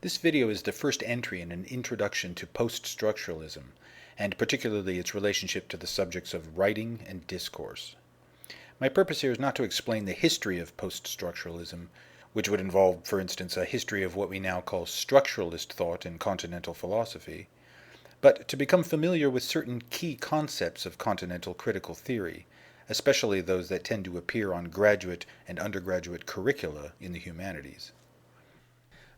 This video is the first entry in an introduction to poststructuralism, and particularly its relationship to the subjects of writing and discourse. My purpose here is not to explain the history of poststructuralism, which would involve, for instance, a history of what we now call structuralist thought in continental philosophy, but to become familiar with certain key concepts of continental critical theory, especially those that tend to appear on graduate and undergraduate curricula in the humanities.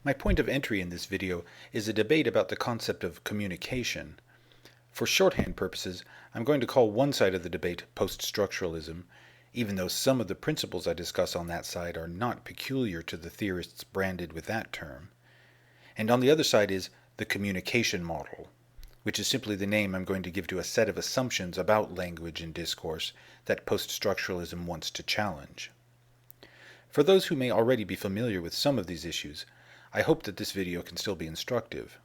My point of entry in this video is a debate about the concept of communication. For shorthand purposes, I'm going to call one side of the debate poststructuralism, even though some of the principles I discuss on that side are not peculiar to the theorists branded with that term. And on the other side is the communication model, which is simply the name I'm going to give to a set of assumptions about language and discourse that poststructuralism wants to challenge. For those who may already be familiar with some of these issues, I hope that this video can still be instructive.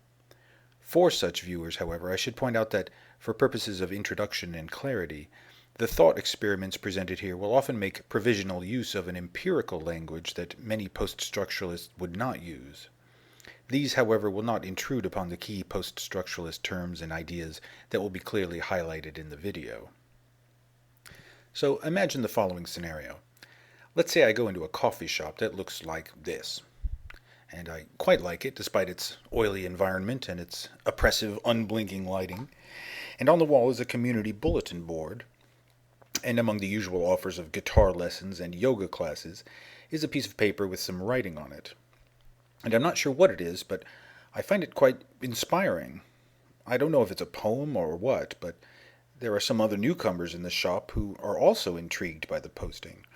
For such viewers, however, I should point out that, for purposes of introduction and clarity, the thought experiments presented here will often make provisional use of an empirical language that many poststructuralists would not use. These, however, will not intrude upon the key poststructuralist terms and ideas that will be clearly highlighted in the video. So imagine the following scenario. Let's say I go into a coffee shop that looks like this. And I quite like it, despite its oily environment and its oppressive, unblinking lighting. And on the wall is a community bulletin board, and among the usual offers of guitar lessons and yoga classes is a piece of paper with some writing on it. And I'm not sure what it is, but I find it quite inspiring. I don't know if it's a poem or what, but there are some other newcomers in the shop who are also intrigued by the posting.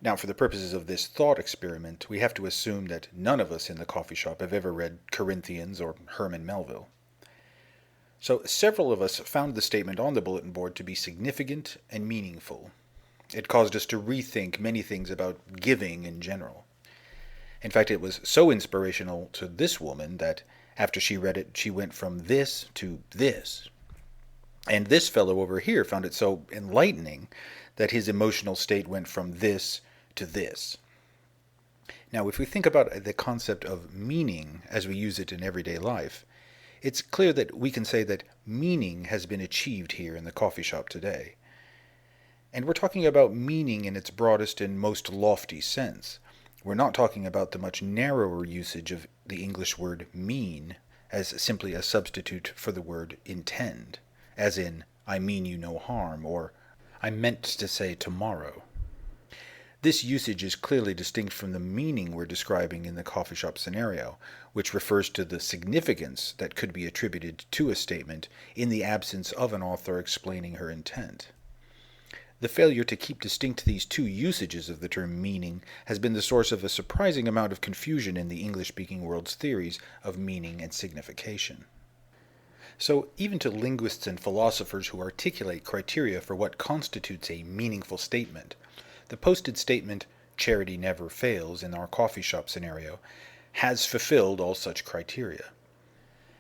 Now, for the purposes of this thought experiment, we have to assume that none of us in the coffee shop have ever read Corinthians or Herman Melville. So several of us found the statement on the bulletin board to be significant and meaningful. It caused us to rethink many things about giving in general. In fact, it was so inspirational to this woman that after she read it, she went from this to this. And this fellow over here found it so enlightening that his emotional state went from this to this. Now, if we think about the concept of meaning as we use it in everyday life, it's clear that we can say that meaning has been achieved here in the coffee shop today. And we're talking about meaning in its broadest and most lofty sense. We're not talking about the much narrower usage of the English word mean as simply a substitute for the word intend, as in, I mean you no harm, or I meant to say tomorrow. This usage is clearly distinct from the meaning we're describing in the coffee shop scenario, which refers to the significance that could be attributed to a statement in the absence of an author explaining her intent. The failure to keep distinct these two usages of the term meaning has been the source of a surprising amount of confusion in the English-speaking world's theories of meaning and signification. So, even to linguists and philosophers who articulate criteria for what constitutes a meaningful statement, the posted statement, "Charity never fails," in our coffee shop scenario, has fulfilled all such criteria.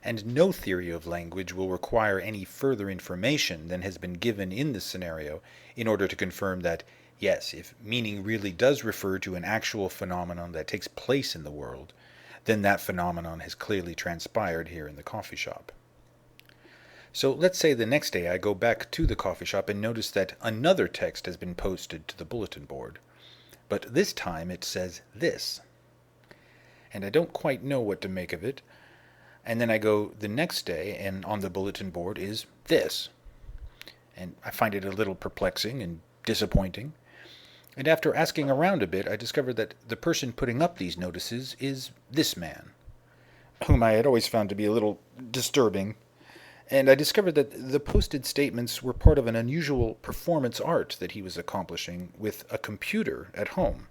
And no theory of language will require any further information than has been given in this scenario in order to confirm that, yes, if meaning really does refer to an actual phenomenon that takes place in the world, then that phenomenon has clearly transpired here in the coffee shop. So let's say the next day I go back to the coffee shop and notice that another text has been posted to the bulletin board. But this time it says this. And I don't quite know what to make of it. And then I go the next day and on the bulletin board is this. And I find it a little perplexing and disappointing. And after asking around a bit, I discovered that the person putting up these notices is this man, whom I had always found to be a little disturbing. And I discovered that the posted statements were part of an unusual performance art that he was accomplishing with a computer at home.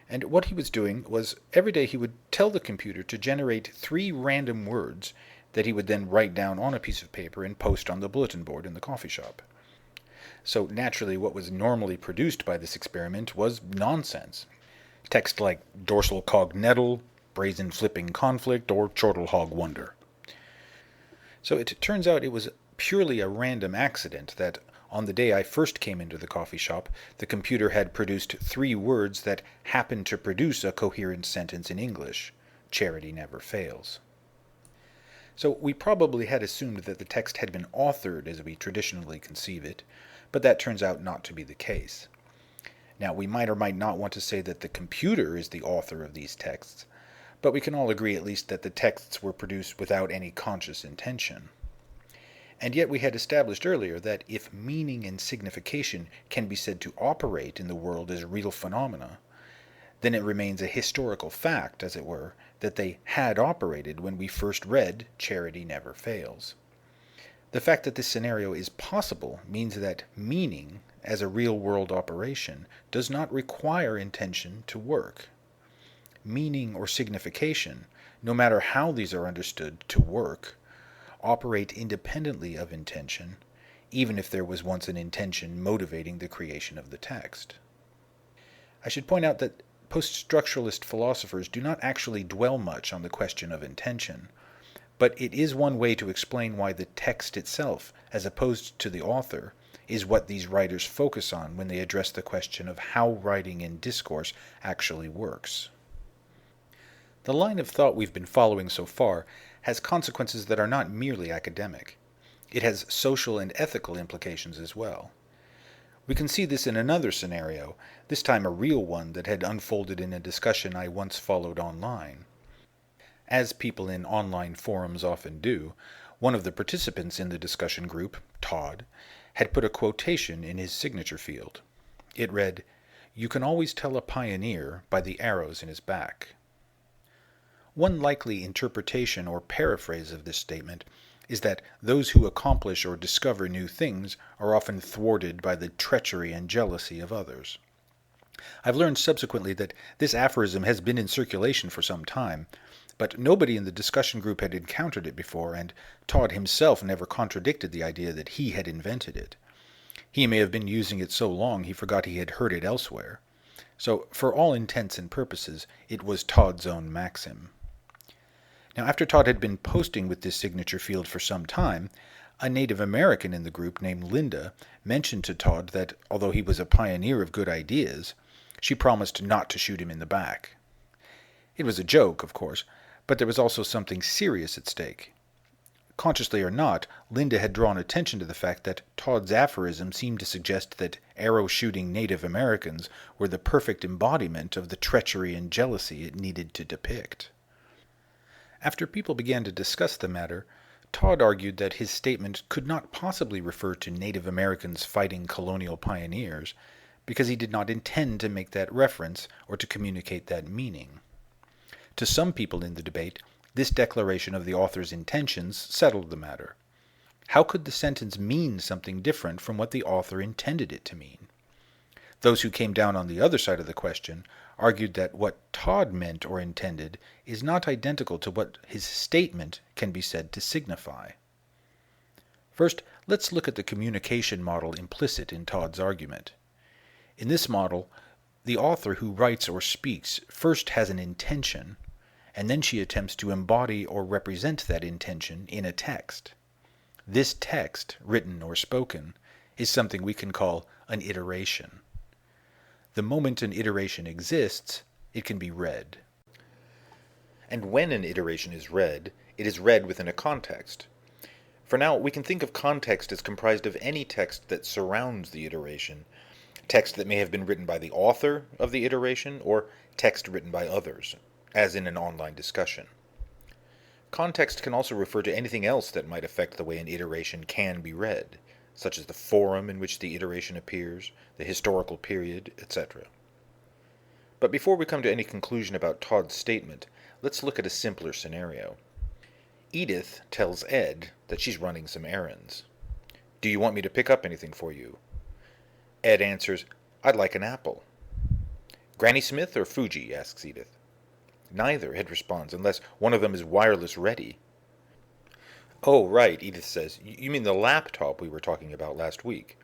And what he was doing was every day he would tell the computer to generate 3 random words that he would then write down on a piece of paper and post on the bulletin board in the coffee shop. So naturally what was normally produced by this experiment was nonsense. Text like dorsal cog nettle, brazen flipping conflict, or chortle hog wonder. So it turns out it was purely a random accident that on the day I first came into the coffee shop, the computer had produced 3 words that happened to produce a coherent sentence in English, charity never fails. So we probably had assumed that the text had been authored as we traditionally conceive it, but that turns out not to be the case. Now, we might or might not want to say that the computer is the author of these texts, but we can all agree at least that the texts were produced without any conscious intention. And yet we had established earlier that if meaning and signification can be said to operate in the world as real phenomena, then it remains a historical fact, as it were, that they had operated when we first read Charity Never Fails. The fact that this scenario is possible means that meaning, as a real-world operation, does not require intention to work. Meaning or signification, no matter how these are understood to work, operate independently of intention, even if there was once an intention motivating the creation of the text. I should point out that post-structuralist philosophers do not actually dwell much on the question of intention, but it is one way to explain why the text itself, as opposed to the author, is what these writers focus on when they address the question of how writing and discourse actually works. The line of thought we've been following so far has consequences that are not merely academic. It has social and ethical implications as well. We can see this in another scenario, this time a real one that had unfolded in a discussion I once followed online. As people in online forums often do, one of the participants in the discussion group, Todd, had put a quotation in his signature field. It read, "You can always tell a pioneer by the arrows in his back." One likely interpretation or paraphrase of this statement is that those who accomplish or discover new things are often thwarted by the treachery and jealousy of others. I've learned subsequently that this aphorism has been in circulation for some time, but nobody in the discussion group had encountered it before, and Todd himself never contradicted the idea that he had invented it. He may have been using it so long he forgot he had heard it elsewhere. So, for all intents and purposes, it was Todd's own maxim. Now, after Todd had been posting with this signature field for some time, a Native American in the group named Linda mentioned to Todd that, although he was a pioneer of good ideas, she promised not to shoot him in the back. It was a joke, of course, but there was also something serious at stake. Consciously or not, Linda had drawn attention to the fact that Todd's aphorism seemed to suggest that arrow-shooting Native Americans were the perfect embodiment of the treachery and jealousy it needed to depict. After people began to discuss the matter, Todd argued that his statement could not possibly refer to Native Americans fighting colonial pioneers, because he did not intend to make that reference or to communicate that meaning. To some people in the debate, this declaration of the author's intentions settled the matter. How could the sentence mean something different from what the author intended it to mean? Those who came down on the other side of the question argued that what Todd meant or intended is not identical to what his statement can be said to signify. First, let's look at the communication model implicit in Todd's argument. In this model, the author who writes or speaks first has an intention, and then she attempts to embody or represent that intention in a text. This text, written or spoken, is something we can call an iteration. The moment an iteration exists, it can be read. And when an iteration is read, it is read within a context. For now, we can think of context as comprised of any text that surrounds the iteration, text that may have been written by the author of the iteration, or text written by others, as in an online discussion. Context can also refer to anything else that might affect the way an iteration can be read, such as the forum in which the iteration appears, the historical period, etc. But before we come to any conclusion about Todd's statement, let's look at a simpler scenario. Edith tells Ed that she's running some errands. "Do you want me to pick up anything for you?" Ed answers, "I'd like an apple." "Granny Smith or Fuji?" asks Edith. "Neither," Ed responds, "unless one of them is wireless ready." "Oh, right," Edith says. "You mean the laptop we were talking about last week."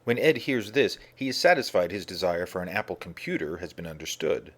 When Ed hears this, he is satisfied his desire for an Apple computer has been understood.